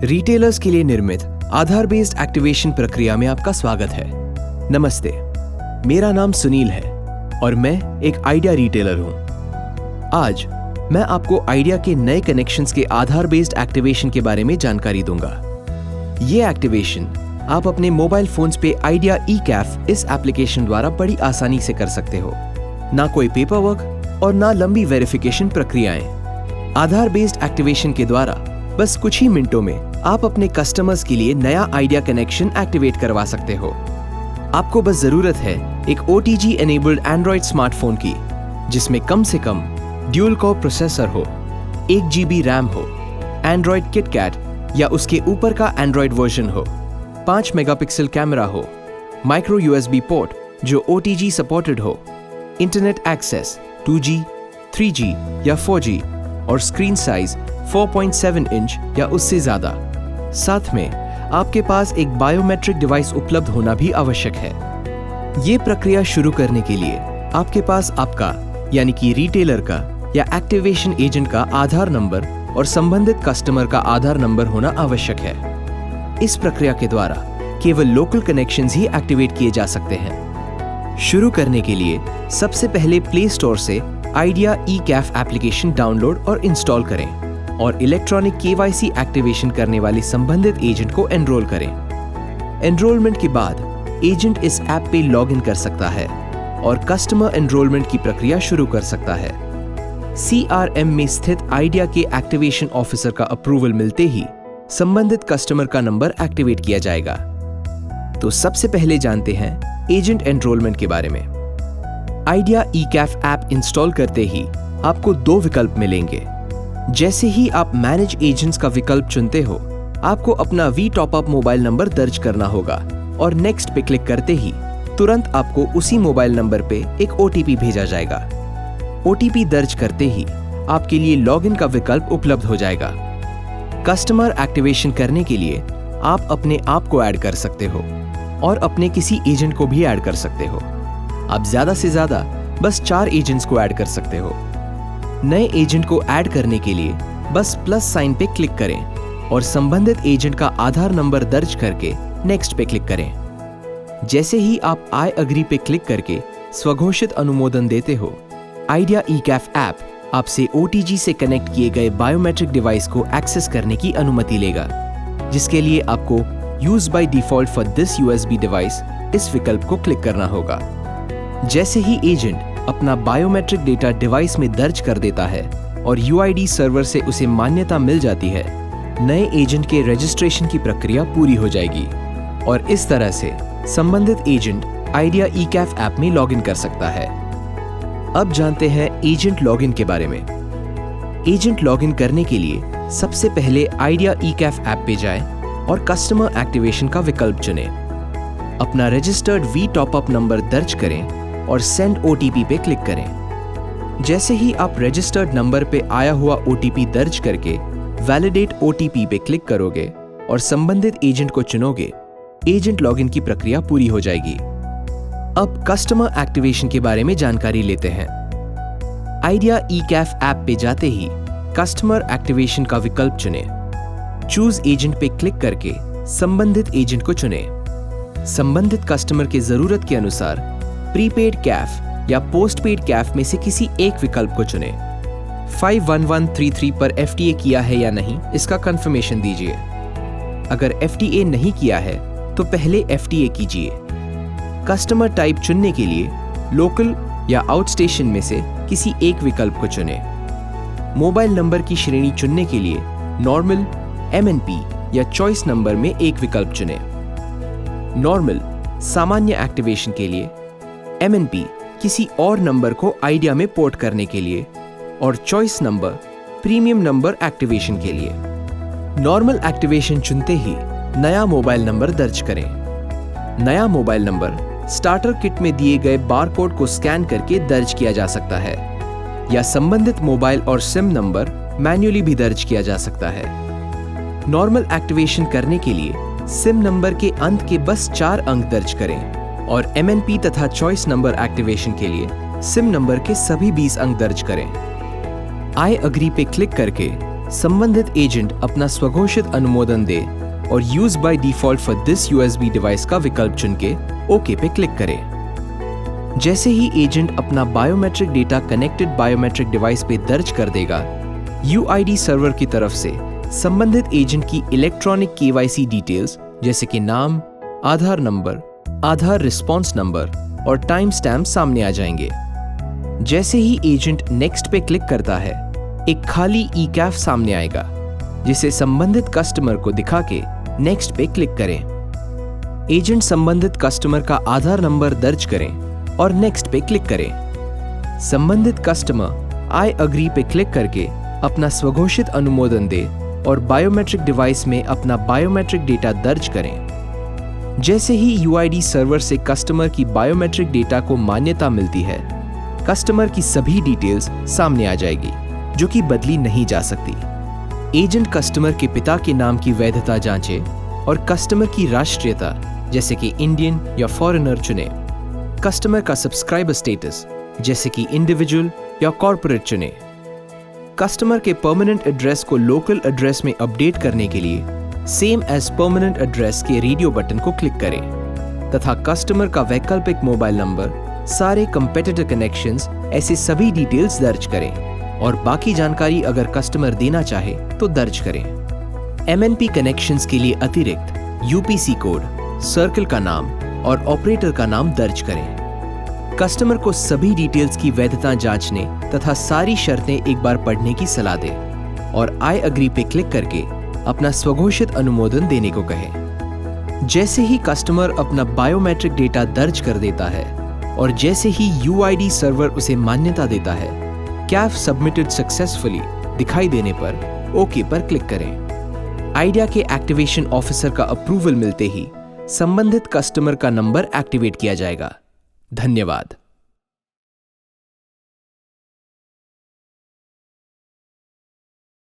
Retailers के लिए निर्मित आधार बेस्ड एक्टिवेशन प्रक्रिया में आपका स्वागत है। नमस्ते, मेरा नाम सुनील है और मैं एक आइडिया रिटेलर हूं। आज मैं आपको आइडिया के नए कनेक्शंस के आधार बेस्ड एक्टिवेशन के बारे में जानकारी दूंगा। ये एक्टिवेशन आप अपने मोबाइल फोन्स पे आइडिया ई-कैफ इस एप्लीकेशन द्वारा बड़ी आसानी से कर सकते हो। ना कोई पेपर वर्क और ना लंबी वेरिफिकेशन प्रक्रियाएं। आधार बेस्ड एक्टिवेशन के द्वारा बस कुछ ही मिनटों में आप अपने कस्टमर्स के लिए नया आइडिया कनेक्शन एक्टिवेट करवा सकते हो। आपको बस जरूरत है एक OTG एनेबल्ड एंड्रॉइड स्मार्टफोन की, जिसमें कम से कम ड्यूल कोर प्रोसेसर हो, 1 GB रैम हो, एंड्रॉइड किटकैट या उसके ऊपर का एंड्रॉइड वर्जन हो, 5 मेगापिक्सल कैमरा हो, माइक्रो USB पोर्ट जो OTG सपोर्टेड हो, इंटरनेट एक्सेस 2G, 3G या 4G और स्क्रीन साइज 4.7 इंच या उससे ज्यादा। साथ में आपके पास एक बायोमेट्रिक डिवाइस उपलब्ध होना भी आवश्यक है। ये प्रक्रिया शुरू करने के लिए आपके पास आपका यानी कि रिटेलर का या एक्टिवेशन एजेंट का आधार नंबर और संबंधित कस्टमर का आधार नंबर होना आवश्यक है। इस प्रक्रिया के द्वारा केवल लोकल कनेक्शंस ही एक्टिवेट किए जा सकते हैं। शुरू करने के लिए सबसे पहले प्ले स्टोर से आइडिया ई-कैफ एप्लीकेशन डाउनलोड और इंस्टॉल करें और इलेक्ट्रॉनिक KYC एक्टिवेशन करने वाले संबंधित एजेंट को एनरोल करें। एनरोलमेंट के बाद एजेंट इस ऐप पे लॉगिन कर सकता है और कस्टमर एनरोलमेंट की प्रक्रिया शुरू कर सकता है। CRM में स्थित आइडिया के एक्टिवेशन ऑफिसर का अप्रूवल मिलते ही संबंधित कस्टमर का नंबर एक्टिवेट किया जाएगा। तो सबसे पहले जानते हैं एजेंट एनरोलमेंट के बारे में। आइडिया ई-कैफ ऐप इंस्टॉल करते ही आपको 2 विकल्प मिलेंगे। जैसे ही आप मैनेज एजेंट्स का विकल्प चुनते हो, आपको अपना V-टॉप-अप मोबाइल नंबर दर्ज करना होगा और नेक्स्ट पे क्लिक करते ही तुरंत आपको उसी मोबाइल नंबर पे एक OTP भेजा जाएगा। OTP दर्ज करते ही आपके लिए लॉगिन का विकल्प उपलब्ध हो जाएगा। कस्टमर एक्टिवेशन करने के लिए आप अपने आप को ऐड कर सकते हो और अपने किसी एजेंट को भी ऐड कर सकते हो। आप ज्यादा से ज्यादा बस 4 एजेंट्स को ऐड कर सकते हो। नए एजेंट को ऐड करने के लिए बस प्लस साइन पे क्लिक करें और संबंधित एजेंट का आधार नंबर दर्ज करके नेक्स्ट पे क्लिक करें। जैसे ही आप आई अग्री पे क्लिक करके स्वघोषित अनुमोदन देते हो, आइडिया ई-कैफ ऐप आपसे OTG से कनेक्ट किए गए बायोमेट्रिक डिवाइस को एक्सेस करने की अनुमति लेगा, जिसके लिए आपको use by default for this USB device इस विकल्प को क्लिक करना होगा। जैसे ही एजेंट अपना बायोमेट्रिक डेटा डिवाइस में दर्ज कर देता है और UID सर्वर से उसे मान्यता मिल जाती है, नए एजेंट के रजिस्ट्रेशन की प्रक्रिया पूरी हो जाएगी और इस तरह से संबंधित एजेंट आइडिया ई-कैफ ऐप में लॉगिन कर सकता है। अब जानते हैं एजेंट लॉगिन के बारे में। एजेंट लॉगिन करने के लिए सबसे पहले आइडिया ई-कैफ ऐप पे जाएं और कस्टमर एक्टिवेशन का विकल्प चुनें। अपना रजिस्टर्ड V-टॉप-अप नंबर दर्ज करें और सेंड OTP पे क्लिक करें। जैसे ही आप रजिस्टर्ड नंबर पे आया हुआ OTP दर्ज करके वैलिडेट OTP पे क्लिक करोगे और संबंधित एजेंट को चुनोगे, एजेंट लॉगिन की प्रक्रिया पूरी हो जाएगी। अब कस्टमर एक्टिवेशन के बारे में जानकारी लेते हैं। आइडिया ई-कैफ ऐप पे जाते ही कस्टमर एक्टिवेशन का विकल्प चुनें। चूज एजेंट पे क्लिक करके संबंधित एजेंट को चुनें। संबंधित कस्टमर के जरूरत के अनुसार प्रीपेड कैफ या पोस्टपेड कैफ में से किसी एक विकल्प को चुनें। 51133 पर FTA किया है या नहीं, इसका कंफर्मेशन दीजिए। अगर FTA नहीं किया है तो पहले FTA कीजिए। कस्टमर टाइप चुनने के लिए लोकल या आउट स्टेशन में से किसी एक विकल्प को चुनें। मोबाइल नंबर की श्रेणी चुनने के लिए नॉर्मल, MNP या चॉइस नंबर में एक विकल्प चुनें। नॉर्मल सामान्य एक्टिवेशन के लिए, MNP किसी और नंबर को आइडिया में पोर्ट करने के लिए और choice number premium number activation के लिए। नॉर्मल एक्टिवेशन चुनते ही नया मोबाइल नंबर दर्ज करें। नया मोबाइल नंबर स्टार्टर किट में दिए गए बारकोड को स्कैन करके दर्ज किया जा सकता है या संबंधित मोबाइल और सिम नंबर मैन्युअली भी दर्ज किया जा सकता है। नॉर्मल एक्टिवेशन करने के लिए सिम नंबर के अंत के बस 4 अंक दर्ज करें और MNP तथा चॉइस नंबर एक्टिवेशन के लिए सिम नंबर के सभी 20 अंक दर्ज करें। आई अग्री पे क्लिक करके संबंधित एजेंट अपना स्वघोषित अनुमोदन दे और use by default for this USB device का विकल्प चुन के ओके पे क्लिक करें। जैसे ही एजेंट अपना biometric data connected biometric device पे दर्ज कर देगा, यूआईडी सर्वर की तरफ से संबंधित एजेंट की इलेक्ट्रॉनिक केवाईसी डिटेल्स जैसे कि नाम, आधार नंबर, आधार रिस्पॉन्स नंबर और टाइम स्टैम्प सामने आ जाएंगे। जैसे ही एजेंट नेक्स्ट पे क्लिक करता है, एक खाली ई कैफ सामने आएगा जिसे संबंधित कस्टमर को दिखा के नेक्स्ट पे क्लिक करें। एजेंट संबंधित कस्टमर का आधार नंबर दर्ज करें और नेक्स्ट पे क्लिक करें। संबंधित कस्टमर आई अग्री पे क्लिक करके अपना स्वघोषित अनुमोदन दे और बायोमेट्रिक डिवाइस में अपना बायोमेट्रिक डेटा दर्ज करें। जैसे ही यूआईडी सर्वर से कस्टमर की बायोमेट्रिक डेटा को मान्यता मिलती है, कस्टमर की सभी डिटेल्स सामने आ जाएगी जो कि बदली नहीं जा सकती। एजेंट कस्टमर के पिता के नाम की वैधता जांचे और कस्टमर की राष्ट्रीयता जैसे कि इंडियन या फॉरेनर चुने। कस्टमर का सब्सक्राइबर स्टेटस जैसे कि इंडिविजुअल या कॉर्पोरेट चुने। कस्टमर के परमानेंट एड्रेस को लोकल एड्रेस में अपडेट करने के लिए सेम एज परमानेंट एड्रेस के रेडियो बटन को क्लिक करें तथा कस्टमर का वैकल्पिक मोबाइल नंबर, सारे कंपेटिटर कनेक्शंस, ऐसे सभी डिटेल्स दर्ज करें और बाकी जानकारी अगर कस्टमर देना चाहे तो दर्ज करें। एमएनपी कनेक्शंस के लिए अतिरिक्त यूपीसी कोड, सर्कल का नाम और ऑपरेटर का नाम दर्ज करें। कस्टमर को सभी डिटेल्स की वैधता जांचने तथा सारी शर्तें एक बार पढ़ने की सलाह दें और आई अग्री पे क्लिक करके अपना स्वघोषित अनुमोदन देने को कहें। जैसे ही कस्टमर अपना बायोमेट्रिक डेटा दर्ज कर देता है और जैसे ही यूआईडी सर्वर उसे मान्यता देता है, कैफ सबमिटेड सक्सेसफुली दिखाई देने पर ओके पर क्लिक करें। आइडिया के एक्टिवेशन ऑफिसर का अप्रूवल मिलते ही संबंधित कस्टमर का नंबर एक्टिवेट किया जाएगा। धन्यवाद।